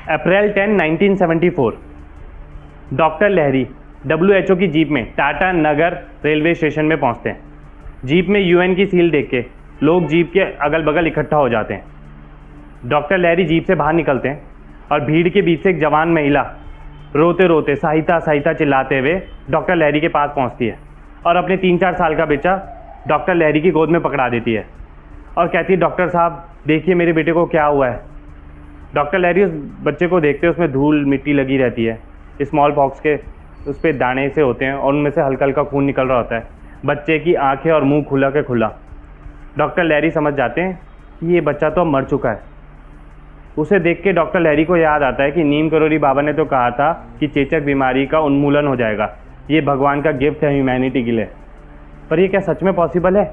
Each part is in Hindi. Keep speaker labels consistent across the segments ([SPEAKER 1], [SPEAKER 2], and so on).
[SPEAKER 1] अप्रैल 10, 1974 डॉक्टर लहरी WHO की जीप में टाटा नगर रेलवे स्टेशन में पहुंचते हैं। जीप में UN की सील देख के लोग जीप के अगल बगल इकट्ठा हो जाते हैं। डॉक्टर लहरी जीप से बाहर निकलते हैं और भीड़ के बीच से एक जवान महिला रोते रोते सहायता सहायता चिल्लाते हुए डॉक्टर लहरी के पास पहुंचती है और अपने 3-4 साल का बच्चा डॉक्टर लहरी की गोद में पकड़ा देती है और कहती है, डॉक्टर साहब देखिए मेरे बेटे को क्या हुआ है। डॉक्टर लहरी उस बच्चे को देखते हैं, उसमें धूल मिट्टी लगी रहती है, स्मॉल पॉक्स के उस पर दाने से होते हैं और उनमें से हल्का हल्का खून निकल रहा होता है। बच्चे की आंखें और मुंह खुला के खुला। डॉक्टर लहरी समझ जाते हैं कि ये बच्चा तो अब मर चुका है। उसे देख के डॉक्टर लहरी को याद आता है कि नीम करोली बाबा ने तो कहा था कि चेचक बीमारी का उन्मूलन हो जाएगा, ये भगवान का गिफ्ट है ह्यूमैनिटी के लिए। पर ये क्या सच में पॉसिबल है?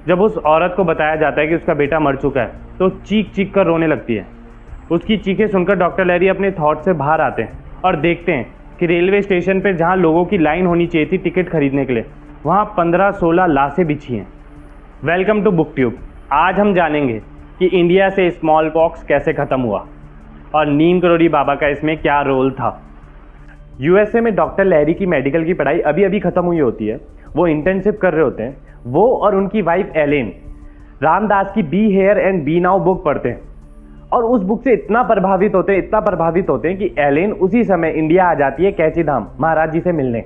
[SPEAKER 1] जब उस औरत को बताया जाता है कि उसका बेटा मर चुका है तो चीख चीख कर रोने लगती है। उसकी चीखें सुनकर डॉक्टर लहरी अपने थॉट से बाहर आते हैं और देखते हैं कि रेलवे स्टेशन पर जहाँ लोगों की लाइन होनी चाहिए थी टिकट खरीदने के लिए, वहाँ 15-16 लाशें बिछी हैं। Welcome to book tube. आज हम जानेंगे कि इंडिया से स्मॉल पॉक्स कैसे ख़त्म हुआ और नीम करोली बाबा का इसमें क्या रोल था। USA में डॉक्टर लहरी की मेडिकल की पढ़ाई अभी अभी ख़त्म हुई होती है। वो इंटर्नशिप कर रहे होते हैं। वो और उनकी वाइफ एलेन रामदास की be here and be now book पढ़ते हैं और उस बुक से इतना प्रभावित होते हैं कि एलेन उसी समय इंडिया आ जाती है कैची धाम महाराज जी से मिलने।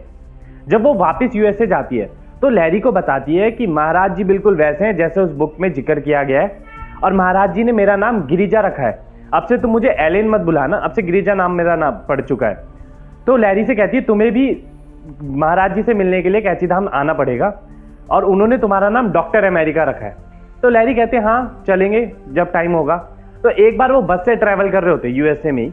[SPEAKER 1] जब वो वापस USA जाती है तो लहरी को बताती है कि महाराज जी बिल्कुल वैसे हैं जैसे उस बुक में जिक्र किया गया है और महाराज जी ने मेरा नाम गिरिजा रखा है। अब से तुम मुझे एलेन मत बुलाना, अब से गिरिजा नाम मेरा नाम पड़ चुका है। तो लहरी से कहती है तुम्हें भी महाराज जी से मिलने के लिए कैची धाम आना पड़ेगा और उन्होंने तुम्हारा नाम डॉक्टर अमेरिका रखा है। तो लहरी कहते हैं हाँ चलेंगे जब टाइम होगा। तो एक बार वो बस से ट्रैवल कर रहे होते हैं USA में ही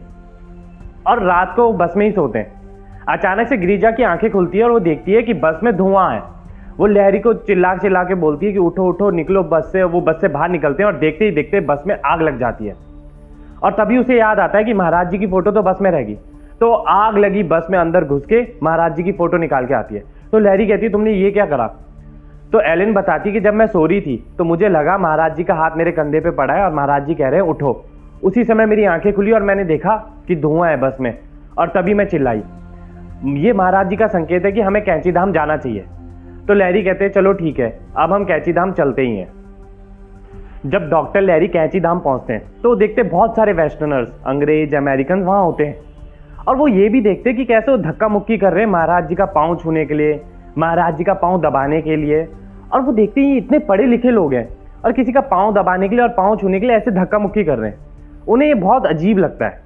[SPEAKER 1] और रात को बस में ही सोते हैं। अचानक से गिरिजा की आंखें खुलती है और वो देखती है कि बस में धुआं है। वो लहरी को चिल्ला चिल्ला के बोलती है कि उठो उठो निकलो बस से। वो बस से बाहर निकलते हैं और देखते ही देखते बस में आग लग जाती है और तभी उसे याद आता है कि महाराज जी की फोटो तो बस में रहेगी। तो आग लगी बस में अंदर घुस के महाराज जी की फोटो निकाल के आती है। तो लहरी कहती है तुमने ये क्या करा? तो एलेन बताती कि जब मैं सो रही थी तो मुझे लगा महाराज जी का हाथ मेरे कंधे पे पड़ा है और महाराज जी कह रहे हैं उठो। उसी समय मेरी आंखें खुली और मैंने देखा कि धुआं है बस में और तभी मैं चिल्लाई। ये महाराज जी का संकेत है कि हमें कैची धाम जाना चाहिए। तो लहरी कहते हैं चलो ठीक है, अब हम कैची धाम चलते ही हैं। जब डॉक्टर लहरी कैची धाम पहुंचते हैं तो देखते बहुत सारे वेस्टर्नर्स, अंग्रेज, अमेरिकन वहां होते हैं और वो ये भी देखते कि कैसे वो धक्का मुक्की कर रहे हैं महाराज जी का पाँव छूने के लिए, महाराज जी का पाँव दबाने के लिए। और वो देखते ही इतने पढ़े लिखे लोग हैं और किसी का पाँव दबाने के लिए और पाँव छूने के लिए ऐसे धक्का मुक्की कर रहे हैं। उन्हें ये बहुत अजीब लगता है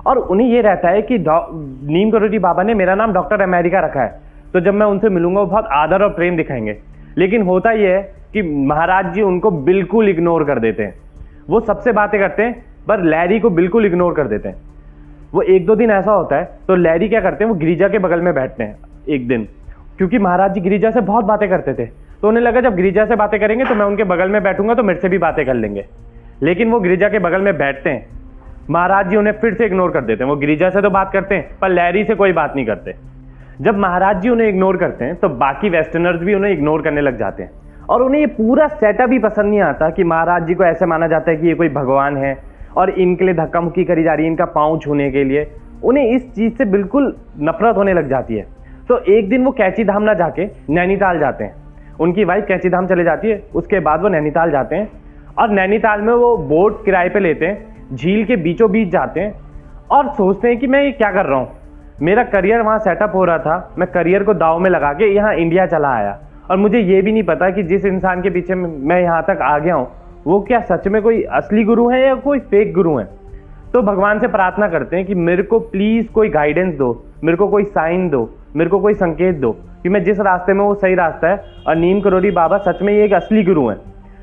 [SPEAKER 1] और उन्हें ये रहता है कि नीम करोली बाबा ने मेरा नाम डॉक्टर अमेरिका रखा है, तो जब मैं उनसे मिलूंगा वो बहुत आदर और प्रेम दिखाएंगे। लेकिन होता यह है कि महाराज जी उनको बिल्कुल इग्नोर कर देते हैं। वो सबसे बातें करते हैं पर लहरी को बिल्कुल इग्नोर कर देते हैं। वो 1-2 दिन ऐसा होता है तो लहरी क्या करते हैं, वो गिरिजा के बगल में बैठते हैं एक दिन, क्योंकि महाराज जी गिरिजा से बहुत बातें करते थे। तो उन्हें लगा जब गिरिजा से बातें करेंगे तो मैं उनके बगल में बैठूंगा तो मेरे से भी बातें कर लेंगे। लेकिन वो गिरिजा के बगल में बैठते हैं, महाराज जी उन्हें फिर से इग्नोर कर देते हैं। वो गिरिजा से तो बात करते हैं पर लहरी से कोई बात नहीं करते। जब महाराज जी उन्हें इग्नोर करते हैं तो बाकी वेस्टर्नर्स भी उन्हें इग्नोर करने लग जाते हैं और उन्हें ये पूरा सेटअप ही पसंद नहीं आता कि महाराज जी को ऐसे माना जाता है कि ये कोई भगवान है और इनके लिए धक्का मुक्की करी जा रही है इनका पाँव छूने के लिए। उन्हें इस चीज़ से बिल्कुल नफरत होने लग जाती है। तो एक दिन वो कैची धाम ना जाके नैनीताल जाते हैं। उनकी वाइफ कैची धाम चले जाती है, उसके बाद वो नैनीताल जाते हैं और नैनीताल में वो बोट किराए पे लेते हैं, झील के बीचों बीच जाते हैं और सोचते हैं कि मैं ये क्या कर रहा हूँ। मेरा करियर वहाँ सेटअप हो रहा था, मैं करियर को दाव में लगा के यहाँ इंडिया चला आया और मुझे ये भी नहीं पता कि जिस इंसान के पीछे मैं यहाँ तक आ गया हूँ वो क्या सच में कोई असली गुरु है या कोई फेक गुरु है। तो भगवान से प्रार्थना करते हैं कि मेरे को प्लीज़ कोई गाइडेंस दो, मेरे को कोई साइन दो, मेरे को कोई संकेत दो कि मैं जिस रास्ते में वो सही रास्ता है और नीम करोली बाबा सच में ये एक असली गुरु हैं।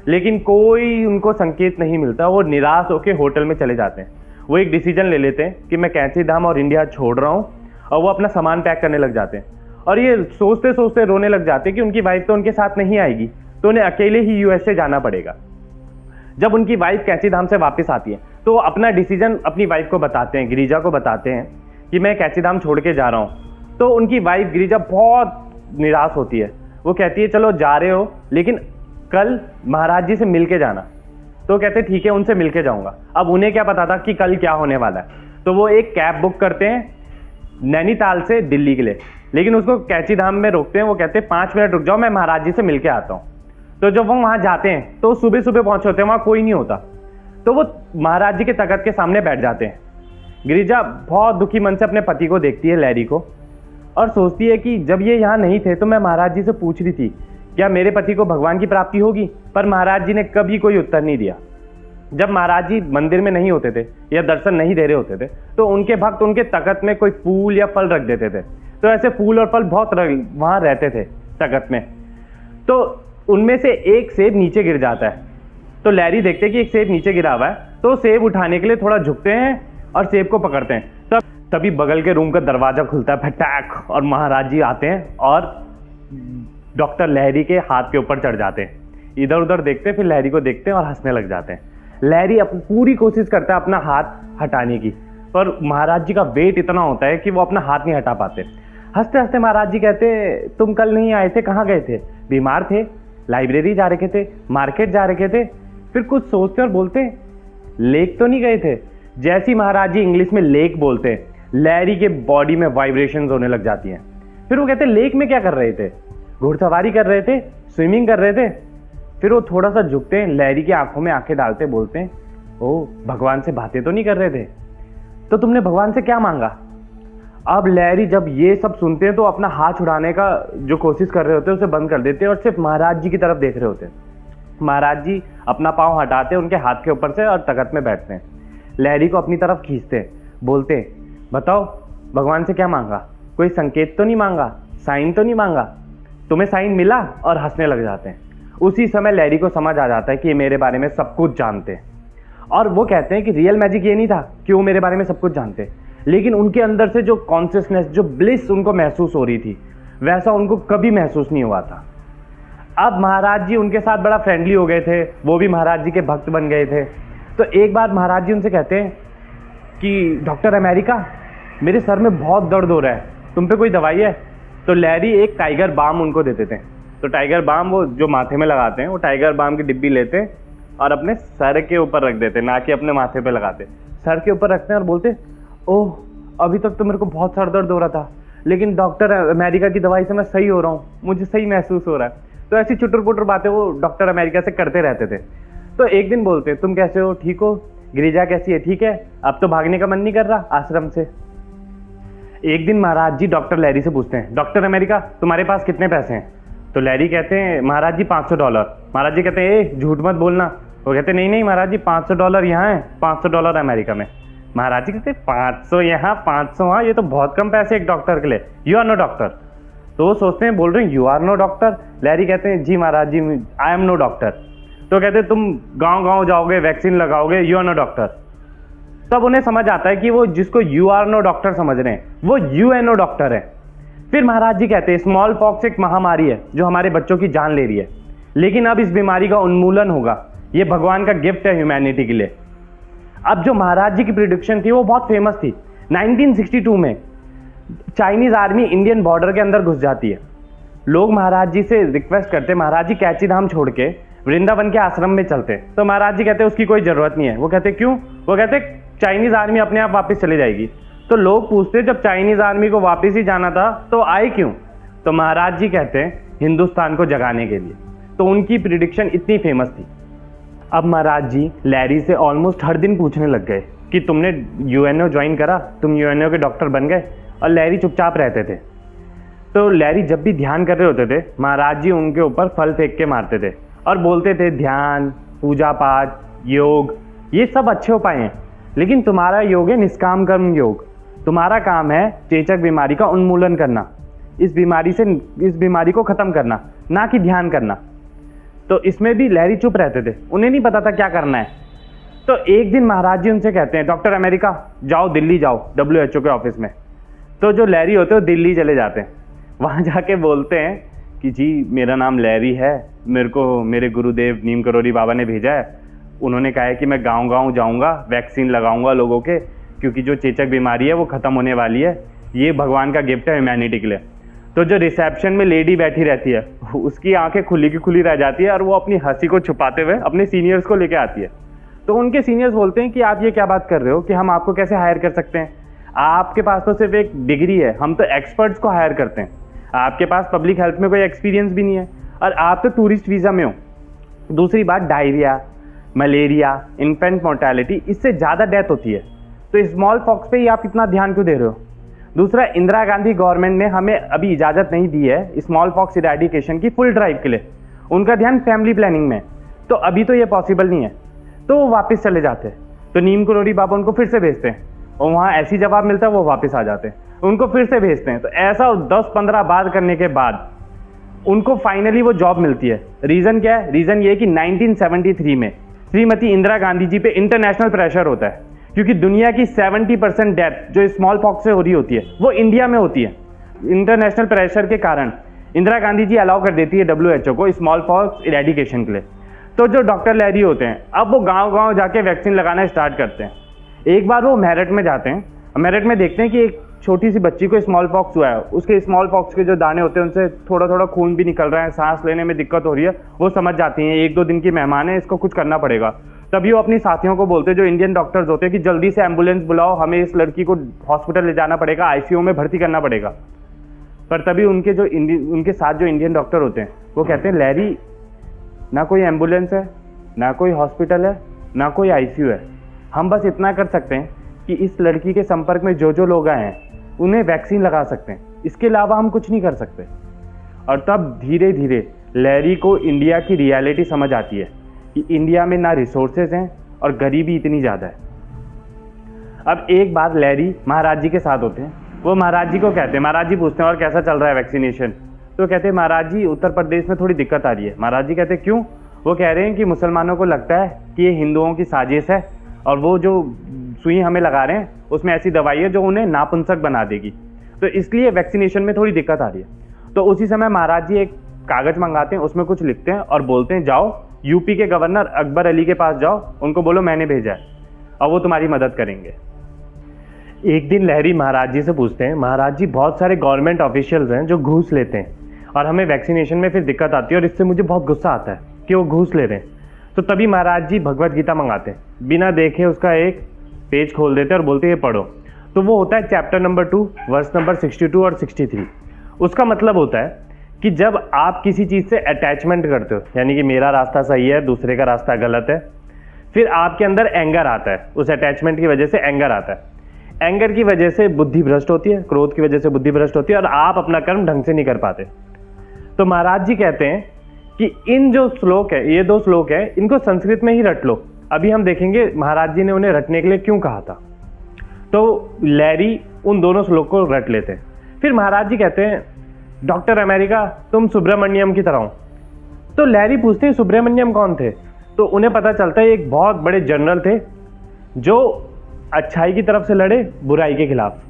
[SPEAKER 1] लेकिन कोई उनको संकेत नहीं मिलता। वो निराश होकर होटल में चले जाते हैं। वो एक डिसीजन ले लेते हैं कि मैं कैची धाम और इंडिया छोड़ रहा हूँ और वो अपना सामान पैक करने लग जाते हैं और ये सोचते सोचते रोने लग जाते हैं कि उनकी वाइफ तो उनके साथ नहीं आएगी तो उन्हें अकेले ही USA जाना पड़ेगा। जब उनकी वाइफ कैची धाम से वापस आती है तो वो अपना डिसीजन अपनी वाइफ को बताते हैं, गिरिजा को बताते हैं कि मैं कैची धाम छोड़ के जा रहा हूँ। तो उनकी वाइफ गिरिजा बहुत निराश होती है। वो कहती है चलो जा रहे हो लेकिन कल महाराज जी से मिल के जाना। तो कहते ठीक है उनसे मिल के जाऊंगा। अब उन्हें क्या पता था कि कल क्या होने वाला है। तो वो एक कैब बुक करते हैं नैनीताल से दिल्ली के लिए, लेकिन उसको कैची धाम में रोकते हैं। वो कहते हैं 5 मिनट रुक जाओ, मैं महाराज जी से मिल के आता हूँ। तो जब वो वहाँ जाते हैं तो सुबह सुबह पहुँचे होते हैं, वहाँ कोई नहीं होता। तो वो महाराज जी के तख्त के सामने बैठ जाते हैं। गिरिजा बहुत दुखी मन से अपने पति को देखती है, लैरी को, और सोचती है कि जब ये यहाँ नहीं थे तो मैं महाराज जी से पूछ रही थी क्या मेरे पति को भगवान की प्राप्ति होगी, पर महाराज जी ने कभी कोई उत्तर नहीं दिया। जब महाराज जी मंदिर में नहीं होते थे या दर्शन नहीं दे रहे होते थे तो उनके भक्त उनके तख्त में कोई फूल या फल रख देते थे। तो ऐसे फूल और फल बहुत वहाँ रहते थे तख्त में। तो उनमें से एक सेब नीचे गिर जाता है। तो लैरी देखते हैं कि एक सेब नीचे गिरा हुआ है, तो सेब उठाने के लिए थोड़ा झुकते हैं और सेब को पकड़ते हैं। तभी बगल के रूम का दरवाजा खुलता है फटाक, और महाराज जी आते हैं और डॉक्टर लहरी के हाथ के ऊपर चढ़ जाते हैं। इधर उधर देखते हैं, फिर लहरी को देखते हैं और हंसने लग जाते हैं। लहरी पूरी कोशिश करता है अपना हाथ हटाने की, पर महाराज जी का वेट इतना होता है कि वो अपना हाथ नहीं हटा पाते। हंसते हंसते महाराज जी कहते तुम कल नहीं आए थे, कहाँ गए थे? बीमार थे, लाइब्रेरी जा रखे थे, मार्केट जा रखे थे। फिर कुछ सोचते और बोलते लेक तो नहीं गए थे। जैसे ही महाराज जी इंग्लिश में लेक बोलते हैं, लैरी के बॉडी में वाइब्रेशंस होने लग जाती हैं। फिर वो कहते लेक में क्या कर रहे थे? घुड़सवारी कर रहे थे, स्विमिंग कर रहे थे। फिर वो थोड़ा सा झुकते हैं, लैरी की आंखों में आंखें डालते बोलते हैं ओ भगवान से बातें तो नहीं कर रहे थे, तो तुमने भगवान से क्या मांगा? अब लैरी जब ये सब सुनते हैं तो अपना हाथ छुड़ाने का जो कोशिश कर रहे होते हैं उसे बंद कर देते हैं और सिर्फ महाराज जी की तरफ देख रहे होते हैं। महाराज जी अपना पाँव हटाते हैं उनके हाथ के ऊपर से और तख्त में बैठते हैं। लैरी को अपनी तरफ खींचते हैं, बोलते हैं बताओ भगवान से क्या मांगा? कोई संकेत तो नहीं मांगा, साइन तो नहीं मांगा? तुम्हें साइन मिला? और हंसने लग जाते हैं। उसी समय लैरी को समझ आ जाता है कि ये मेरे बारे में सब कुछ जानते हैं, और वो कहते हैं कि रियल मैजिक ये नहीं था कि वो मेरे बारे में सब कुछ जानते, लेकिन उनके अंदर से जो कॉन्शियसनेस, जो ब्लिस उनको महसूस हो रही थी, वैसा उनको कभी महसूस नहीं हुआ था। अब महाराज जी उनके साथ बड़ा फ्रेंडली हो गए थे, वो भी महाराज जी के भक्त बन गए थे। तो एक बार महाराज जी उनसे कहते हैं कि डॉक्टर अमेरिका, मेरे सर में बहुत दर्द हो रहा है, तुम पे कोई दवाई है? तो लैरी एक टाइगर बाम उनको दे देते हैं। तो टाइगर बाम वो जो माथे में लगाते हैं, वो टाइगर बाम की डिब्बी लेते हैं और अपने सर के ऊपर रख देते हैं, ना कि अपने माथे पे लगाते। सर के ऊपर रखते हैं और बोलते ओह अभी तक तो मेरे को बहुत सर दर्द हो रहा था, लेकिन डॉक्टर अमेरिका की दवाई से मैं सही हो रहा हूँ, मुझे सही महसूस हो रहा है। तो ऐसी चुटर पुटर बातें वो डॉक्टर अमेरिका से करते रहते थे। तो एक दिन बोलते तुम कैसे हो, ठीक हो? गिरिजा कैसी है, ठीक है? अब तो भागने का मन नहीं कर रहा आश्रम से। एक दिन महाराज जी डॉक्टर लैरी से पूछते हैं डॉक्टर अमेरिका तुम्हारे पास कितने पैसे हैं? तो लैरी कहते हैं महाराज जी $500। महाराज जी कहते हैं ए झूठ मत बोलना। वो कहते नहीं नहीं महाराज जी $500 यहाँ है, $500 अमेरिका में। महाराज जी कहते 500 यहाँ 500 वहाँ, ये तो बहुत कम पैसे एक डॉक्टर के लिए, यू आर नो डॉक्टर। तो वो सोचते हैं बोल रहे हैं you are no doctor. Larry कहते हैं जी महाराज जी आई एम नो डॉक्टर। तो कहते हैं तुम गांव गांव जाओगे, वैक्सीन लगाओगे, यू आर नो डॉक्टर। तब उन्हें समझ आता है कि वो जिसको यू आर नो डॉक्टर समझ रहे हैं वो यूएनओ डॉक्टर है। फिर महाराज जी कहते हैं स्मॉल पॉक्स एक महामारी है जो हमारे बच्चों की जान ले रही है, लेकिन अब इस बीमारी का उन्मूलन होगा, ये भगवान का गिफ्ट है ह्यूमैनिटी के लिए। अब जो महाराज जी की प्रिडिक्शन थी वो बहुत फेमस थी। 1962 में चाइनीज आर्मी इंडियन बॉर्डर के अंदर घुस जाती है। लोग महाराज जी से रिक्वेस्ट करते महाराज जी कैची धाम छोड़ के वृंदावन के आश्रम में चलते। तो महाराज जी कहते उसकी कोई जरूरत नहीं है। वो कहते क्यों? वो कहते चाइनीज आर्मी अपने आप वापस चली जाएगी। तो लोग पूछते जब चाइनीज आर्मी को वापस ही जाना था तो आए क्यों? तो महाराज जी कहते हैं हिंदुस्तान को जगाने के लिए। तो उनकी प्रिडिक्शन इतनी फेमस थी। अब महाराज जी लैरी से ऑलमोस्ट हर दिन पूछने लग गए कि तुमने यूएनओ ज्वाइन करा, तुम यूएनओ के डॉक्टर बन गए? और लैरी चुपचाप रहते थे। तो लैरी जब भी ध्यान कर रहे होते थे महाराज जी उनके ऊपर फल फेंक के मारते थे और बोलते थे ध्यान, पूजा पाठ, योग ये सब अच्छे उपाय हैं, लेकिन तुम्हारा योग है निष्काम कर्म योग। तुम्हारा काम है चेचक बीमारी का उन्मूलन करना, इस बीमारी को खत्म करना, ना कि ध्यान करना। तो इसमें भी लैरी चुप रहते थे, उन्हें नहीं पता था क्या करना है। तो एक दिन महाराज जी उनसे कहते हैं डॉक्टर अमेरिका जाओ दिल्ली जाओ WHO के ऑफिस में। तो जो लैरी होते हैं वो दिल्ली चले जाते हैं। वहाँ जाके बोलते हैं कि जी मेरा नाम लैरी है, मेरे को मेरे गुरुदेव नीम करोली बाबा ने भेजा है। उन्होंने कहा है कि मैं गांव गांव जाऊंगा, वैक्सीन लगाऊंगा लोगों के, क्योंकि जो चेचक बीमारी है वो ख़त्म होने वाली है। ये भगवान का गिफ्ट है ह्यूमैनिटी के लिए। तो जो रिसेप्शन में लेडी बैठी रहती है उसकी आंखें खुली की खुली रह जाती है और वो अपनी हंसी को छुपाते हुए अपने सीनियर्स को लेके आती है। तो उनके सीनियर्स बोलते हैं कि आप ये क्या बात कर रहे हो कि हम आपको कैसे हायर कर सकते हैं, आपके पास तो सिर्फ एक डिग्री है, हम तो एक्सपर्ट्स को हायर करते हैं, आपके पास पब्लिक हेल्थ में कोई एक्सपीरियंस भी नहीं है और आप तो टूरिस्ट वीज़ा में हो। दूसरी बात, डायरिया, मलेरिया, इन्फेंट मोर्टेलिटी, इससे ज़्यादा डेथ होती है, तो स्मॉल पॉक्स पे ही आप इतना ध्यान क्यों दे रहे हो। दूसरा, इंदिरा गांधी गवर्नमेंट ने हमें अभी इजाज़त नहीं दी है स्मॉल पॉक्स इरेडिकेशन की फुल ड्राइव के लिए, उनका ध्यान फैमिली प्लानिंग में, तो अभी तो ये पॉसिबल नहीं है, तो वो वापस चले जाते हैं। तो नीम करोड़ी बाबा उनको फिर से भेजते हैं और वहाँ ऐसी जवाब मिलता है, वो वापस आ जाते हैं, उनको फिर से भेजते हैं। तो ऐसा 10-15 बार करने के बाद उनको फाइनली वो जॉब मिलती है। रीज़न क्या है? रीज़न ये है कि 1973 में श्रीमती इंदिरा गांधी जी पे इंटरनेशनल प्रेशर होता है, क्योंकि दुनिया की 70% डेथ जो स्मॉल पॉक्स से हो रही होती है वो इंडिया में होती है। इंटरनेशनल प्रेशर के कारण इंदिरा गांधी जी अलाउ कर देती है WHO को स्मॉल पॉक्स इरेडिकेशन के लिए। तो जो डॉक्टर लहरी होते हैं, अब वो गांव-गांव जाके वैक्सीन लगाना स्टार्ट करते हैं। एक बार वो मेरठ में जाते हैं, मेरठ में देखते हैं कि एक छोटी सी बच्ची को स्मॉल पॉक्स हुआ है, उसके स्मॉल पॉक्स के जो दाने होते हैं उनसे थोड़ा थोड़ा खून भी निकल रहा है, सांस लेने में दिक्कत हो रही है। वो समझ जाती हैं 1-2 दिन की मेहमान है, इसको कुछ करना पड़ेगा। तभी वो अपनी साथियों को बोलते हैं, जो इंडियन डॉक्टर्स होते हैं, कि जल्दी से एम्बुलेंस बुलाओ, हमें इस लड़की को हॉस्पिटल ले जाना पड़ेगा, ICU में भर्ती करना पड़ेगा। पर तभी उनके साथ जो इंडियन डॉक्टर होते हैं वो कहते हैं, लहरी, ना कोई एम्बुलेंस है, ना कोई हॉस्पिटल है, ना कोई ICU है, हम बस इतना कर सकते हैं कि इस लड़की के संपर्क में जो लोग आए हैं उन्हें वैक्सीन लगा सकते हैं, इसके अलावा हम कुछ नहीं कर सकते। और तब धीरे धीरे लहरी को इंडिया की रियलिटी समझ आती है कि इंडिया में ना रिसोर्सेज हैं और गरीबी इतनी ज़्यादा है। अब एक बार लहरी महाराज जी के साथ होते हैं, वो महाराज जी को कहते हैं, महाराज जी पूछते हैं और कैसा चल रहा है वैक्सीनेशन, तो कहते हैं, महाराज जी उत्तर प्रदेश में थोड़ी दिक्कत आ रही है। महाराज जी कहते हैं, क्यों? वो कह रहे हैं कि मुसलमानों को लगता है कि ये हिंदुओं की साजिश है और वो जो सुई हमें लगा रहे हैं उसमें ऐसी दवाई है जो उन्हें नापुंसक बना देगी, तो इसलिए वैक्सीनेशन में थोड़ी दिक्कत आ रही है। तो उसी समय महाराज जी एक कागज़ मंगाते हैं, उसमें कुछ लिखते हैं और बोलते हैं, जाओ यूपी के गवर्नर अकबर अली के पास जाओ, उनको बोलो मैंने भेजा है और वो तुम्हारी मदद करेंगे। एक दिन लहरी महाराज जी से पूछते हैं, महाराज जी बहुत सारे गवर्नमेंट ऑफिशियल्स हैं जो घूस लेते हैं और हमें वैक्सीनेशन में फिर दिक्कत आती है और इससे मुझे बहुत गुस्सा आता है कि वो घूस ले रहे हैं। तो तभी महाराज जी भगवत गीता मंगाते हैं, बिना देखे उसका एक पेज खोल देते हैं और बोलते हैं, ये पढ़ो। तो वो होता है चैप्टर नंबर 2 वर्स नंबर 62 और 63। उसका मतलब होता है कि जब आप किसी चीज़ से अटैचमेंट करते हो, यानी कि मेरा रास्ता सही है, दूसरे का रास्ता गलत है, फिर आपके अंदर एंगर आता है, उस अटैचमेंट की वजह से एंगर आता है, एंगर की वजह से बुद्धि भ्रष्ट होती है, क्रोध की वजह से बुद्धि भ्रष्ट होती है और आप अपना कर्म ढंग से नहीं कर पाते। तो महाराज जी कहते हैं कि इन जो श्लोक है, ये 2 श्लोक है, इनको संस्कृत में ही रट लो। अभी हम देखेंगे महाराज जी ने उन्हें रटने के लिए क्यों कहा था। तो लहरी उन दोनों श्लोक को रट लेते हैं। फिर महाराज जी कहते हैं, डॉक्टर अमेरिका तुम सुब्रमण्यम की तरह हो। तो लहरी पूछते हैं, सुब्रमण्यम कौन थे? तो उन्हें पता चलता है एक बहुत बड़े जनरल थे जो अच्छाई की तरफ से लड़े बुराई के खिलाफ।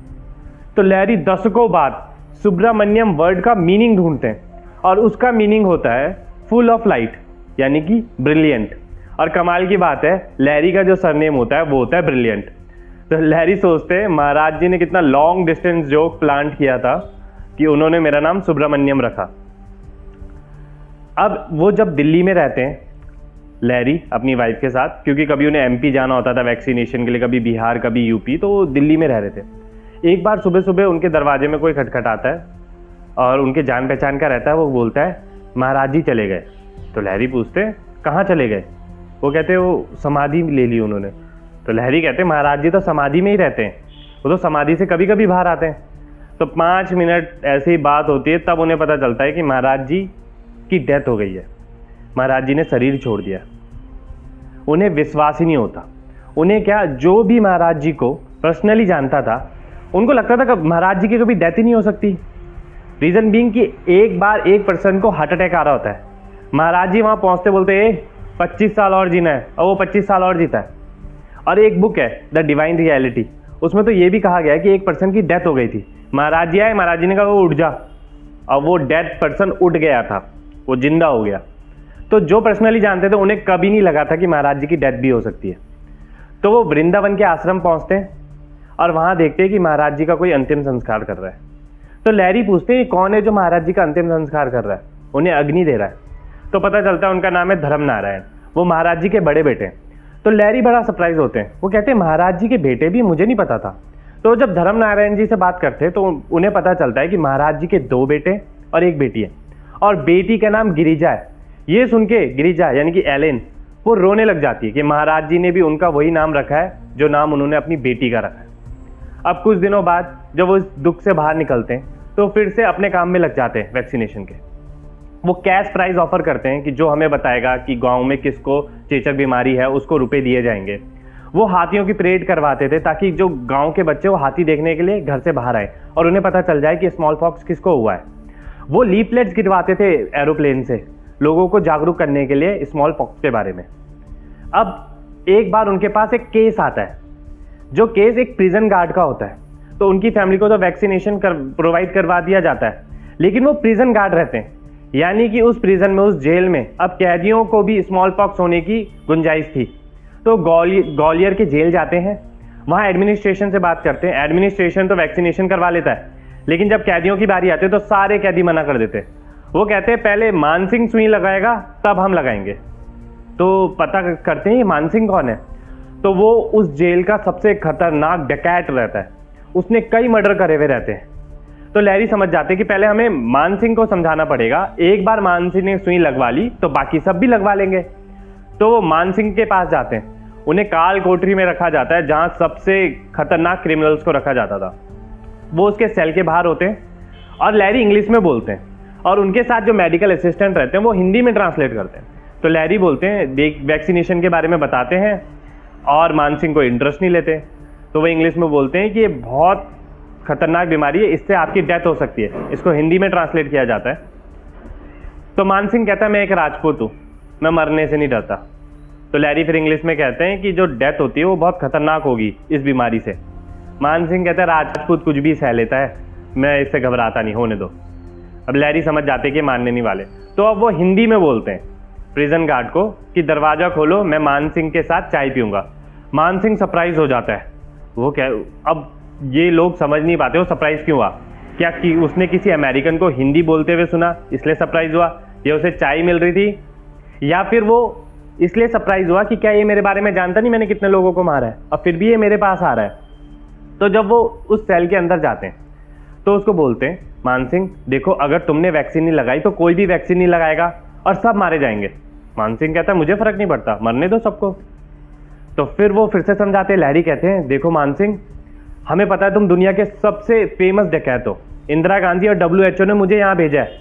[SPEAKER 1] तो लहरी दशकों बाद सुब्रमण्यम वर्ड का मीनिंग ढूंढते हैं और उसका मीनिंग होता है फुल ऑफ लाइट, यानी कि ब्रिलियंट। और कमाल की बात है, लहरी का जो सरनेम होता है वो होता है ब्रिलियंट। तो लहरी सोचते हैं महाराज जी ने कितना लॉन्ग डिस्टेंस जोक प्लांट किया था कि उन्होंने मेरा नाम सुब्रमण्यम रखा। अब वो जब दिल्ली में रहते हैं लहरी अपनी वाइफ के साथ, क्योंकि कभी उन्हें MP जाना होता था वैक्सीनेशन के लिए, कभी बिहार कभी UP, तो वो दिल्ली में रह रहे थे। एक बार सुबह सुबह उनके दरवाजे में कोई खटखटाता है और उनके जान पहचान का रहता है, वो बोलता है महाराज जी चले गए। तो लहरी पूछते हैं कहाँ चले गए? वो कहते हैं वो समाधि ले ली उन्होंने। तो लहरी कहते हैं महाराज जी तो समाधि में ही रहते हैं, वो तो समाधि से कभी कभी बाहर आते हैं। तो 5 मिनट ऐसी ही बात होती है, तब उन्हें पता चलता है कि महाराज जी की डेथ हो गई है, महाराज जी ने शरीर छोड़ दिया। उन्हें विश्वास ही नहीं होता। उन्हें क्या, जो भी महाराज जी को पर्सनली जानता था उनको लगता था कि महाराज जी की कभी डेथ ही नहीं हो सकती। रीज़न बीइंग कि एक बार एक पर्सन को हार्ट अटैक आ रहा होता है, महाराज जी वहाँ पहुँचते बोलते 25 साल और जीना है, और वो 25 साल और जीता है। और एक बुक है द डिवाइन रियलिटी, उसमें तो ये भी कहा गया है कि एक पर्सन की डेथ हो गई थी, महाराज जी आए, महाराज जी ने कहा वो उठ जा, और वो डेड पर्सन उठ गया था, वो जिंदा हो गया। तो जो पर्सनली जानते थे उन्हें कभी नहीं लगा था कि महाराज जी की डेथ भी हो सकती है। तो वो वृंदावन के आश्रम पहुंचते हैं और वहां देखते हैं कि महाराज जी का कोई अंतिम संस्कार कर रहा है। तो लहरी पूछते हैं कौन है जो महाराज जी का अंतिम संस्कार कर रहा है, उन्हें अग्नि दे रहा है। तो पता चलता है उनका नाम है धर्म नारायण, वो महाराज जी के बड़े बेटे हैं। तो लैरी बड़ा सरप्राइज होते हैं, वो कहते हैं महाराज जी के बेटे भी, मुझे नहीं पता था। तो जब धर्म नारायण जी से बात करते हैं तो उन्हें पता चलता है कि महाराज जी के 2 बेटे और 1 बेटी है, और बेटी का नाम गिरिजा है। ये सुन के गिरिजा यानी कि एलेन वो रोने लग जाती है कि महाराज जी ने भी उनका वही नाम रखा है जो नाम उन्होंने अपनी बेटी का रखा है। अब कुछ दिनों बाद जब वो इस दुख से बाहर निकलते हैं तो फिर से अपने काम में लग जाते हैं वैक्सीनेशन के। वो कैश प्राइज ऑफर करते हैं कि जो हमें बताएगा कि गांव में किसको चेचक बीमारी है उसको रुपए दिए जाएंगे। वो हाथियों की परेड करवाते थे ताकि जो गांव के बच्चे वो हाथी देखने के लिए घर से बाहर आए और उन्हें पता चल जाए कि स्मॉल पॉक्स किसको हुआ है। वो लीफलेट्स गिरवाते थे एरोप्लेन से लोगों को जागरूक करने के लिए स्मॉल पॉक्स के बारे में। अब एक बार उनके पास एक केस आता है, जो केस एक प्रिजन गार्ड का होता है। तो उनकी फैमिली को तो वैक्सीनेशन प्रोवाइड करवा दिया जाता है, लेकिन वो प्रिजन गार्ड रहते हैं, यानी कि उस प्रिजन में, उस जेल में अब कैदियों को भी स्मॉल पॉक्स होने की गुंजाइश थी। तो ग्वालियर के जेल जाते हैं, वहाँ एडमिनिस्ट्रेशन से बात करते हैं। एडमिनिस्ट्रेशन तो वैक्सीनेशन करवा लेता है, लेकिन जब कैदियों की बारी आती है तो सारे कैदी मना कर देते। वो कहते हैं पहले मानसिंह सुई लगाएगा तब हम लगाएंगे। तो पता करते हैं ये मानसिंह कौन है। तो वो उस जेल का सबसे खतरनाक डकैत रहता है, उसने कई मर्डर करे हुए रहते हैं। तो लैरी समझ जाते हैं कि पहले हमें मानसिंह को समझाना पड़ेगा, एक बार मानसिंह ने सुई लगवा ली तो बाकी सब भी लगवा लेंगे। तो वो मानसिंह के पास जाते हैं, उन्हें काल कोठरी में रखा जाता है जहां सबसे खतरनाक क्रिमिनल्स को रखा जाता था। वो उसके सेल के बाहर होते हैं और लैरी इंग्लिश में बोलते हैं और उनके साथ जो मेडिकल असिस्टेंट रहते हैं वो हिंदी में ट्रांसलेट करते हैं। तो लैरी बोलते हैं वैक्सीनेशन के बारे में बताते हैं और मानसिंह को इंटरेस्ट नहीं लेते। तो वो इंग्लिश में बोलते हैं कि ये बहुत खतरनाक बीमारी है, इससे आपकी डेथ हो सकती है। इसको हिंदी में ट्रांसलेट किया जाता है। तो मानसिंह कहता है मैं एक राजपूत हूँ, मैं मरने से नहीं डरता। तो लैरी फिर इंग्लिश में कहते हैं कि जो डेथ होती है वो बहुत खतरनाक होगी इस बीमारी से। मानसिंह कहता है राजपूत कुछ भी सह लेता है, मैं इससे घबराता नहीं, होने दो। अब लैरी समझ जाते कि मानने नहीं वाले, तो अब वो हिंदी में बोलते हैं प्रिजन गार्ड को कि दरवाजा खोलो, मैं मानसिंह के साथ चाय पीऊंगा। मानसिंह सरप्राइज हो जाता है। वो क्या, अब ये लोग समझ नहीं पाते वो सरप्राइज क्यों हुआ। क्या कि उसने किसी अमेरिकन को हिंदी बोलते हुए सुना इसलिए सरप्राइज हुआ, या उसे चाय मिल रही थी, या फिर वो इसलिए सरप्राइज हुआ कि क्या ये मेरे बारे में जानता नहीं मैंने कितने लोगों को मारा है और फिर भी ये मेरे पास आ रहा है। तो जब वो उस सेल के अंदर जाते हैं तो उसको बोलते हैं मानसिंह देखो, अगर तुमने वैक्सीन नहीं लगाई तो कोई भी वैक्सीन नहीं लगाएगा और सब मारे जाएंगे। मानसिंह कहता है मुझे फर्क नहीं पड़ता, मरने दो सबको। तो फिर वो फिर से समझाते हैं। लैरी कहते हैं देखो मानसिंह, हमें पता है तुम दुनिया के सबसे फेमस डकैत हो, इंदिरा गांधी और WHO ने मुझे यहाँ भेजा है,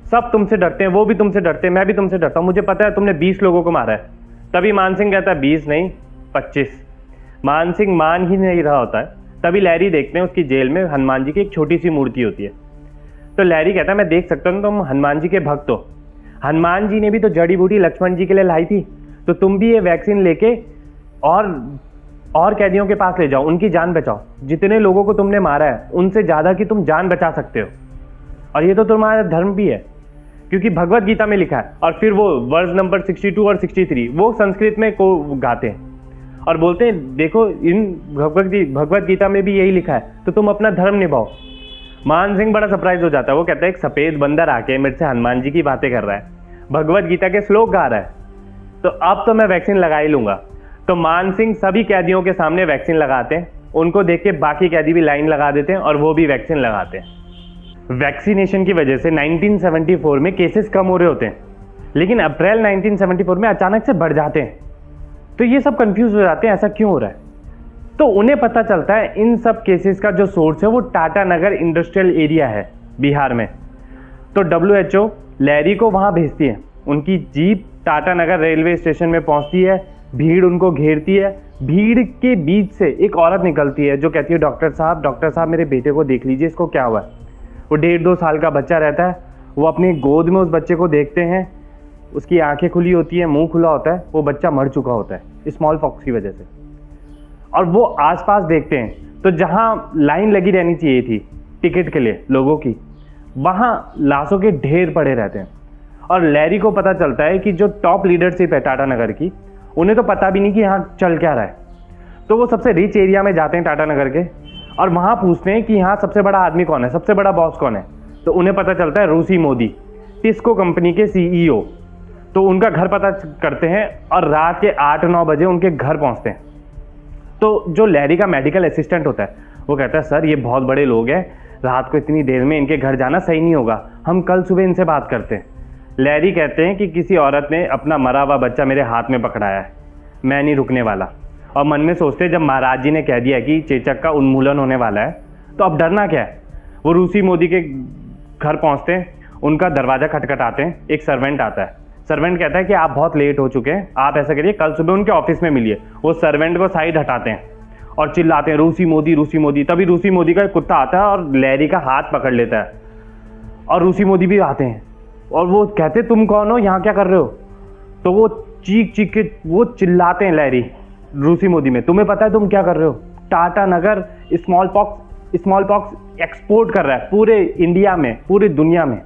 [SPEAKER 1] सब तुमसे डरते हैं, वो भी तुमसे डरते हैं, मैं भी तुमसे डरता हूँ, मुझे पता है तुमने 20 लोगों को मारा है। तभी मानसिंह कहता है 20 नहीं 25। मानसिंह मान ही नहीं रहा होता है। तभी लैरी देखते हैं उसकी जेल में हनुमान जी की एक छोटी सी मूर्ति होती है। तो लैरी कहता है मैं देख सकता हूँ तुम हनुमान जी के भक्त हो, हनुमान जी ने भी तो जड़ी बूटी लक्ष्मण जी के लिए लाई थी, तो तुम भी ये वैक्सीन लेके और कैदियों के पास ले जाओ, उनकी जान बचाओ। जितने लोगों को तुमने मारा है उनसे ज़्यादा की तुम जान बचा सकते हो, और ये तो तुम्हारा धर्म भी है क्योंकि भगवत गीता में लिखा है। और फिर वो वर्स नंबर 62 और 63 वो संस्कृत में को गाते हैं और बोलते हैं देखो इन भगवत गीता में भी यही लिखा है, तो तुम अपना धर्म निभाओ। मानसिंह बड़ा सरप्राइज हो जाता है। वो कहता है एक सफ़ेद बंदर आके मेरे से हनुमान जी की बातें कर रहा है, भगवत गीता के श्लोक गा रहा है, तो अब तो मैं वैक्सीन लगा ही लूँगा। तो मानसिंह सभी कैदियों के सामने वैक्सीन लगाते हैं, उनको देख के बाकी कैदी भी लाइन लगा देते हैं और वो भी वैक्सीन लगाते हैं। वैक्सीनेशन की वजह से 1974 में केसेस कम हो रहे होते हैं, लेकिन अप्रैल 1974 में अचानक से बढ़ जाते हैं। तो ये सब कंफ्यूज हो जाते हैं ऐसा क्यों हो रहा है। तो उन्हें पता चलता है इन सब केसेस का जो सोर्स है वो टाटा नगर इंडस्ट्रियल एरिया है बिहार में। तो WHO लैरी को वहाँ भेजती है, उनकी जीप टाटा नगर रेलवे स्टेशन में पहुँचती है, भीड़ उनको घेरती है। भीड़ के बीच से एक औरत निकलती है जो कहती है डॉक्टर साहब मेरे बेटे को देख लीजिए, इसको क्या हुआ है। वो 1.5-2 साल का बच्चा रहता है। वो अपनी गोद में उस बच्चे को देखते हैं, उसकी आंखें खुली होती है, मुंह खुला होता है, वो बच्चा मर चुका होता है स्मॉल पॉक्स की वजह से। और वो आसपास देखते हैं तो जहाँ लाइन लगी रहनी चाहिए थी टिकट के लिए लोगों की, वहाँ लाशों के ढेर पड़े रहते हैं। और लैरी को पता चलता है कि जो टॉप लीडरशिप है टाटा नगर की, उन्हें तो पता भी नहीं कि यहाँ चल क्या रहा है। तो वो सबसे रिच एरिया में जाते हैं टाटा नगर के और वहाँ पूछते हैं कि यहाँ सबसे बड़ा आदमी कौन है, सबसे बड़ा बॉस कौन है। तो उन्हें पता चलता है रूसी मोदी, टिस्को कंपनी के CEO। तो उनका घर पता करते हैं और रात के 8-9 बजे उनके घर पहुंचते हैं। तो जो लैरी का मेडिकल असिस्टेंट होता है वो कहता है सर ये बहुत बड़े लोग हैं, रात को इतनी देर में इनके घर जाना सही नहीं होगा, हम कल सुबह इनसे बात करते हैं। लैरी कहते हैं कि किसी औरत ने अपना मरा हुआ बच्चा मेरे हाथ में पकड़ाया है, मैं नहीं रुकने वाला। और मन में सोचते हैं जब महाराज जी ने कह दिया कि चेचक का उन्मूलन होने वाला है तो अब डरना क्या है। वो रूसी मोदी के घर पहुंचते हैं, उनका दरवाज़ा खटखटाते हैं, एक सर्वेंट आता है। सर्वेंट कहता है कि आप बहुत लेट हो चुके हैं, आप ऐसा करिए कल सुबह उनके ऑफिस में मिलिए। वो सर्वेंट को साइड हटाते हैं और चिल्लाते हैं रूसी मोदी रूसी मोदी। तभी रूसी मोदी का एक कुत्ता आता है और लैरी का हाथ पकड़ लेता है और रूसी मोदी भी आते हैं और वो कहते तुम कौन हो, यहाँ क्या कर रहे हो। तो वो चीख चीख के वो चिल्लाते हैं लैरी रूसी मोदी में, तुम्हें पता है तुम क्या कर रहे हो, टाटा नगर स्मॉल पॉक्स एक्सपोर्ट कर रहा है पूरे इंडिया में, पूरी दुनिया में।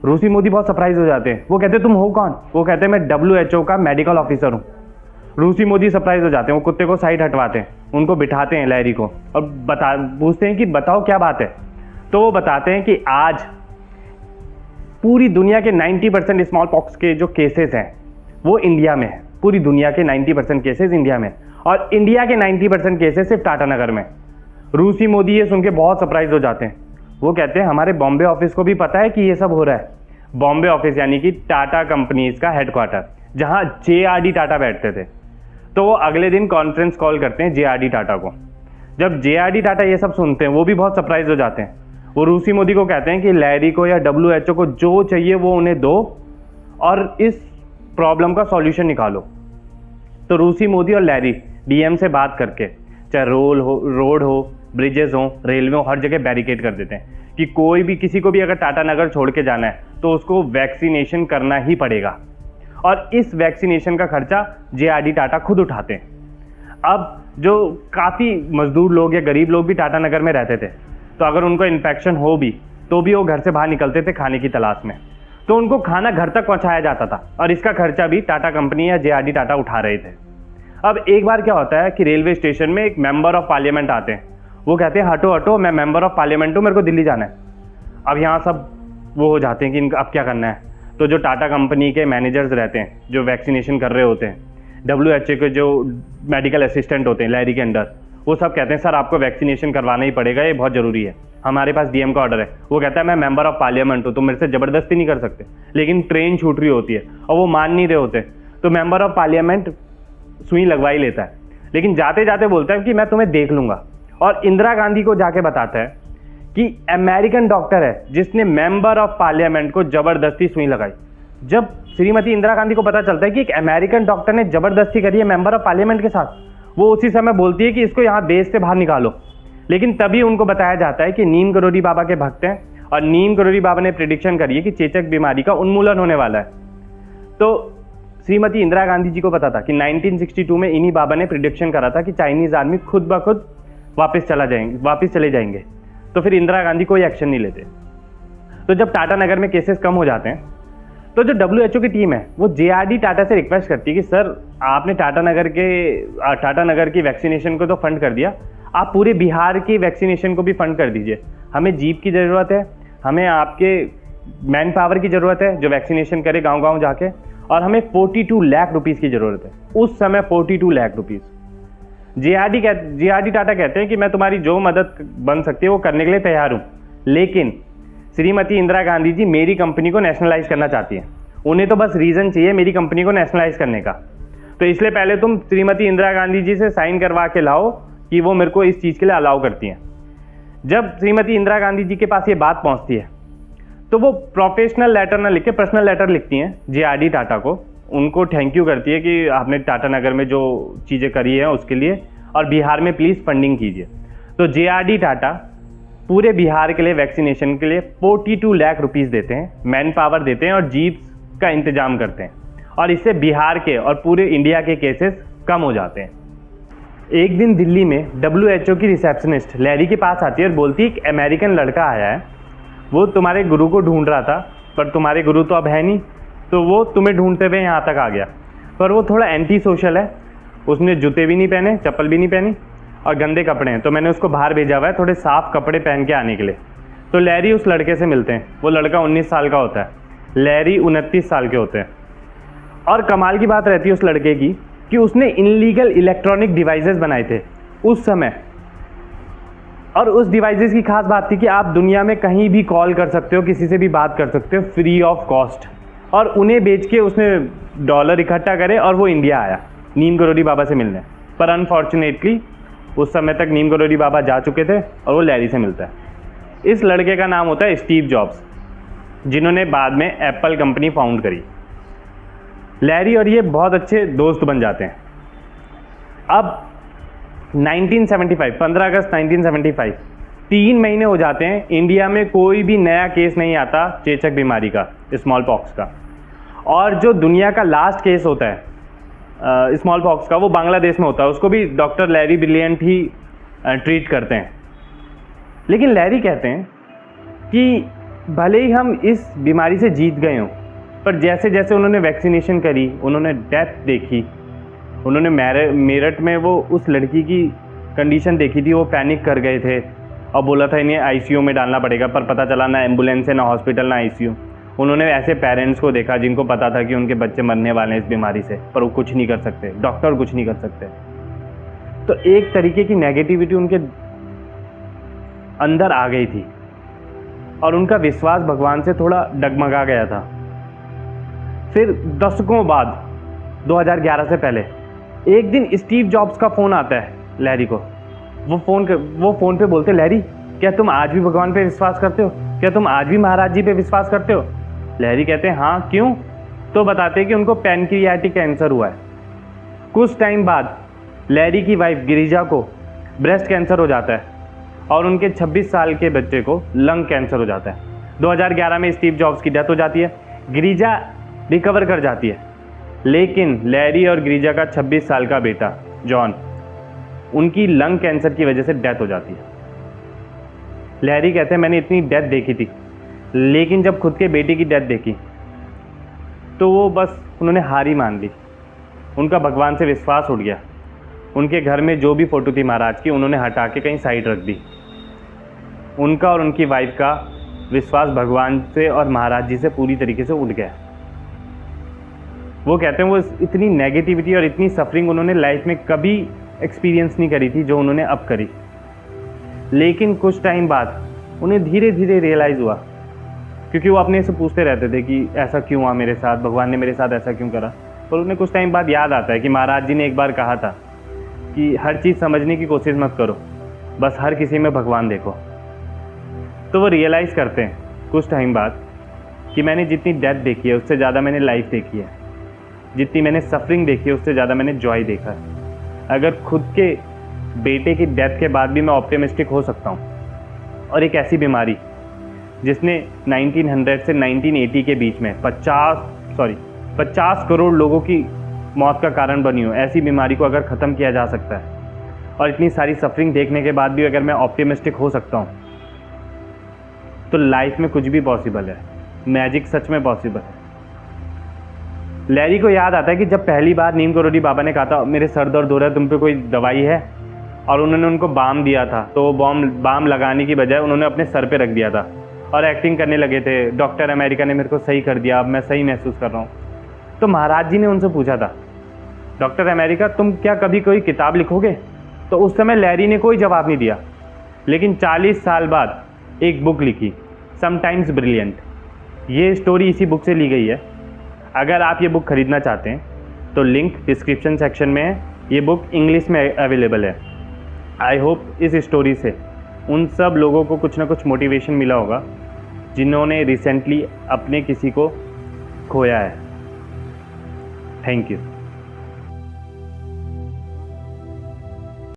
[SPEAKER 1] रूसी मोदी बहुत सरप्राइज हो जाते हैं। वो कहते तुम हो कौन। वो कहते हैं मैं WHO का मेडिकल ऑफिसर हूँ। रूसी मोदी सरप्राइज हो जाते हैं, वो कुत्ते को साइड हटवाते हैं, उनको बिठाते हैं लैरी को और पूछते हैं कि बताओ क्या बात है। तो वो बताते हैं कि आज पूरी दुनिया के 90% स्मॉल पॉक्स के जो केसेस हैं वो इंडिया में है। पूरी दुनिया के 90% केसेस इंडिया में, और इंडिया के 90% केसेस सिर्फ टाटा नगर में। रूसी मोदी ये सुन के बहुत सरप्राइज हो जाते हैं। वो कहते हैं हमारे बॉम्बे ऑफिस को भी पता है कि ये सब हो रहा है। बॉम्बे ऑफिस यानी कि टाटा कंपनीज का हेडक्वार्टर, जहां JRD टाटा बैठते थे। तो वो अगले दिन कॉन्फ्रेंस कॉल करते हैं JRD टाटा को। जब JRD टाटा ये सब सुनते हैं वो भी बहुत सरप्राइज हो जाते हैं। वो रूसी मोदी को कहते हैं कि लैरी को या WHO को जो चाहिए वो उन्हें दो और इस प्रॉब्लम का सॉल्यूशन निकालो। तो रूसी मोदी और लैरी DM से बात करके, चाहे रोड हो, ब्रिजेस हो, रेलवे हो, हर जगह बैरिकेड कर देते हैं कि कोई भी किसी को भी अगर टाटा नगर छोड़ के जाना है तो उसको वैक्सीनेशन करना ही पड़ेगा। और इस वैक्सीनेशन का खर्चा JRD टाटा खुद उठाते हैं। अब जो काफ़ी मजदूर लोग या गरीब लोग भी टाटा नगर में रहते थे, तो अगर उनको इन्फेक्शन हो भी तो भी वो घर से बाहर निकलते थे खाने की तलाश में, तो उनको खाना घर तक पहुंचाया जाता था और इसका खर्चा भी टाटा कंपनी या JRD टाटा उठा रहे थे। अब एक बार क्या होता है कि रेलवे स्टेशन में एक मेंबर ऑफ पार्लियामेंट आते हैं। वो कहते हैं हटो हटो, मैं मेंबर ऑफ पार्लियामेंट हूँ, मेरे को दिल्ली जाना है। अब यहाँ सब वो हो जाते हैं कि इनका अब क्या करना है। तो जो टाटा कंपनी के मैनेजर्स रहते हैं जो वैक्सीनेशन कर रहे होते हैं, WHO के जो मेडिकल असिस्टेंट होते हैं लैरी के अंडर, वो सब कहते हैं सर आपको वैक्सीनेशन करवाना ही पड़ेगा, ये बहुत ज़रूरी है, हमारे पास DM का ऑर्डर है। वो कहता है मैं मेंबर ऑफ पार्लियामेंट हूँ, तो मेरे से ज़बरदस्ती नहीं कर सकते। लेकिन ट्रेन छूट रही होती है और वो मान नहीं रहे होते, तो मेंबर ऑफ पार्लियामेंट सुई लगवा ही लेता है। लेकिन जाते जाते बोलता है कि मैं तुम्हें देख लूँगा, और इंदिरा गांधी को जाके बताता है कि अमेरिकन डॉक्टर है जिसने मेंबर ऑफ पार्लियामेंट को जबरदस्ती सुई लगाई। जब श्रीमती इंदिरा गांधी को पता चलता है कि एक अमेरिकन डॉक्टर ने जबरदस्ती करी है मेंबर ऑफ पार्लियामेंट के साथ, वो उसी समय बोलती है कि इसको यहाँ देश से बाहर निकालो। लेकिन तभी उनको बताया जाता है कि नीम करोड़ी बाबा के भक्त हैं और नीम करोड़ी बाबा ने प्रिडिक्शन करी है कि चेचक बीमारी का उन्मूलन होने वाला है। तो श्रीमती इंदिरा गांधी जी को पता था कि 1962 में इन्हीं बाबा ने प्रिडिक्शन करा था कि चाइनीज आर्मी खुद ब खुद वापस चले जाएंगे। तो फिर इंदिरा गांधी कोई एक्शन नहीं लेते। तो जब टाटा नगर में केसेस कम हो जाते हैं तो जो WHO की टीम है वो JRD टाटा से रिक्वेस्ट करती है कि सर आपने टाटा नगर की वैक्सीनेशन को तो फंड कर दिया, आप पूरे बिहार की वैक्सीनेशन को भी फंड कर दीजिए। हमें जीप की ज़रूरत है, हमें आपके मैन पावर की ज़रूरत है जो वैक्सीनेशन करे गाँव-गाँव जाके, और हमें 42 लाख रुपीज़ की ज़रूरत है। उस समय 42 लाख रुपीज़। JRD टाटा कहते हैं कि मैं तुम्हारी जो मदद बन सकती है वो करने के लिए तैयार हूँ, लेकिन श्रीमती इंदिरा गांधी जी मेरी कंपनी को नेशनलाइज करना चाहती हैं। उन्हें तो बस रीज़न चाहिए मेरी कंपनी को नेशनलाइज करने का। तो इसलिए पहले तुम श्रीमती इंदिरा गांधी जी से साइन करवा के लाओ कि वो मेरे को इस चीज़ के लिए अलाउ करती हैं। जब श्रीमती इंदिरा गांधी जी के पास ये बात पहुँचती है तो वो प्रोफेशनल लेटर ना लिख के पर्सनल लेटर लिखती हैं JRD टाटा को। उनको थैंक यू करती है कि आपने टाटा नगर में जो चीज़ें करी हैं उसके लिए, और बिहार में प्लीज़ फंडिंग कीजिए। तो JRD टाटा पूरे बिहार के लिए वैक्सीनेशन के लिए 42 लाख रुपीज़ देते हैं, मैन पावर देते हैं और जीप्स का इंतजाम करते हैं, और इससे बिहार के और पूरे इंडिया के केसेस कम हो जाते हैं। एक दिन दिल्ली में WHO की रिसेप्शनिस्ट लैरी के पास आती है और बोलती है कि अमेरिकन लड़का आया है, वो तुम्हारे गुरु को ढूंढ रहा था पर तुम्हारे गुरु तो अब है नहीं, तो वो तुम्हें ढूंढते हुए यहाँ तक आ गया। पर वो थोड़ा एंटी सोशल है, उसने जूते भी नहीं पहने, चप्पल भी नहीं पहनी और गंदे कपड़े हैं, तो मैंने उसको बाहर भेजा हुआ है थोड़े साफ कपड़े पहन के आने के लिए। तो लैरी उस लड़के से मिलते हैं। वो लड़का 19 साल का होता है, लैरी 29 साल के होते हैं। और कमाल की बात रहती है उस लड़के की कि उसने इनलीगल इलेक्ट्रॉनिक डिवाइसेस बनाए थे उस समय। और उस डिवाइसेस की खास बात थी कि आप दुनिया में कहीं भी कॉल कर सकते हो, किसी से भी बात कर सकते हो फ्री ऑफ कॉस्ट। और उन्हें बेच के उसने डॉलर इकट्ठा करे और वो इंडिया आया नीम करोड़ी बाबा से मिलने। पर अनफॉर्चुनेटली उस समय तक नीम करोड़ी बाबा जा चुके थे और वो लैरी से मिलता है। इस लड़के का नाम होता है स्टीव जॉब्स, जिन्होंने बाद में एप्पल कंपनी फाउंड करी। लैरी और ये बहुत अच्छे दोस्त बन जाते हैं। अब 1975 15 अगस्त 1975 3 महीने हो जाते हैं, इंडिया में कोई भी नया केस नहीं आता चेचक बीमारी का, स्मॉल पॉक्स का। और जो दुनिया का लास्ट केस होता है स्मॉल पॉक्स का, वो बांग्लादेश में होता है। उसको भी डॉक्टर लैरी ब्रिलियंट ही ट्रीट करते हैं। लेकिन लैरी कहते हैं कि भले ही हम इस बीमारी से जीत गए हों, पर जैसे जैसे उन्होंने वैक्सीनेशन करी, उन्होंने डेथ देखी, उन्होंने मेरठ में वो उस लड़की की कंडीशन देखी थी, वो पैनिक कर गए थे और बोला था इन्हें आईसीयू में डालना पड़ेगा। पर पता चला ना एम्बुलेंस है, ना हॉस्पिटल, ना आईसीयू। उन्होंने ऐसे पेरेंट्स को देखा जिनको पता था कि उनके बच्चे मरने वाले हैं इस बीमारी से, पर वो कुछ नहीं कर सकते, डॉक्टर कुछ नहीं कर सकते। तो एक तरीके की नेगेटिविटी उनके अंदर आ गई थी और उनका विश्वास भगवान से थोड़ा डगमगा गया था। फिर दशकों बाद 2011 से पहले एक दिन स्टीव जॉब्स का फ़ोन आता है लैरी को। वो फ़ोन पे बोलते, लैरी क्या तुम आज भी भगवान पे विश्वास करते हो? क्या तुम आज भी महाराज जी पे विश्वास करते हो? लैरी कहते हैं हाँ, क्यों? तो बताते हैं कि उनको पैनक्रियाटिक कैंसर हुआ है। कुछ टाइम बाद लैरी की वाइफ गिरिजा को ब्रेस्ट कैंसर हो जाता है और उनके 26 साल के बच्चे को लंग कैंसर हो जाता है। 2011 में स्टीव जॉब्स की डेथ हो जाती है। गिरिजा रिकवर कर जाती है, लेकिन लैरी और गिरिजा का 26 साल का बेटा जॉन, उनकी लंग कैंसर की वजह से डेथ हो जाती है। लैरी कहते हैं मैंने इतनी डेथ देखी थी, लेकिन जब खुद के बेटे की डेथ देखी तो वो बस उन्होंने हार ही मान ली। उनका भगवान से विश्वास उठ गया। उनके घर में जो भी फ़ोटो थी महाराज की, उन्होंने हटा के कहीं साइड रख दी। उनका और उनकी वाइफ का विश्वास भगवान से और महाराज जी से पूरी तरीके से उठ गया। वो कहते हैं वो इतनी नेगेटिविटी और इतनी सफरिंग उन्होंने लाइफ में कभी एक्सपीरियंस नहीं करी थी जो उन्होंने अब करी। लेकिन कुछ टाइम बाद उन्हें धीरे धीरे रियलाइज़ हुआ, क्योंकि वो अपने से पूछते रहते थे कि ऐसा क्यों हुआ मेरे साथ, भगवान ने मेरे साथ ऐसा क्यों करा। पर उन्हें कुछ टाइम बाद याद आता है कि महाराज जी ने एक बार कहा था कि हर चीज़ समझने की कोशिश मत करो, बस हर किसी में भगवान देखो। तो वो रियलाइज़ करते हैं कुछ टाइम बाद कि मैंने जितनी डेथ देखी है उससे ज़्यादा मैंने लाइफ देखी है, जितनी मैंने सफरिंग देखी है उससे ज़्यादा मैंने जॉय देखा है। अगर खुद के बेटे की डेथ के बाद भी मैं ऑप्टिमिस्टिक हो सकता हूँ, और एक ऐसी बीमारी जिसने 1900 से 1980 के बीच में 50 करोड़ लोगों की मौत का कारण बनी हो, ऐसी बीमारी को अगर ख़त्म किया जा सकता है और इतनी सारी सफरिंग देखने के बाद भी अगर मैं ऑप्टिमिस्टिक हो सकता हूँ, तो लाइफ में कुछ भी पॉसिबल है। मैजिक सच में पॉसिबल है। लैरी को याद आता है कि जब पहली बार नीम करोड़ी बाबा ने कहा था मेरे सर दर्द हो रहा है, तुम पे कोई दवाई है, और उन्होंने उनको बाम दिया था, तो वो बाम लगाने की बजाय उन्होंने अपने सर पे रख दिया था और एक्टिंग करने लगे थे, डॉक्टर अमेरिका ने मेरे को सही कर दिया, अब मैं सही महसूस कर रहा हूँ। तो महाराज जी ने उनसे पूछा था, डॉक्टर अमेरिका तुम क्या कभी कोई किताब लिखोगे? तो उस समय लैरी ने कोई जवाब नहीं दिया। लेकिन 40 साल बाद एक बुक लिखी, समटाइम्स ब्रिलियंट। ये स्टोरी इसी बुक से ली गई है। अगर आप ये बुक खरीदना चाहते हैं तो लिंक डिस्क्रिप्शन सेक्शन में है। ये बुक इंग्लिश में अवेलेबल है। आई होप इस स्टोरी से उन सब लोगों को कुछ ना कुछ मोटिवेशन मिला होगा जिन्होंने रिसेंटली अपने किसी को खोया है। Thank you.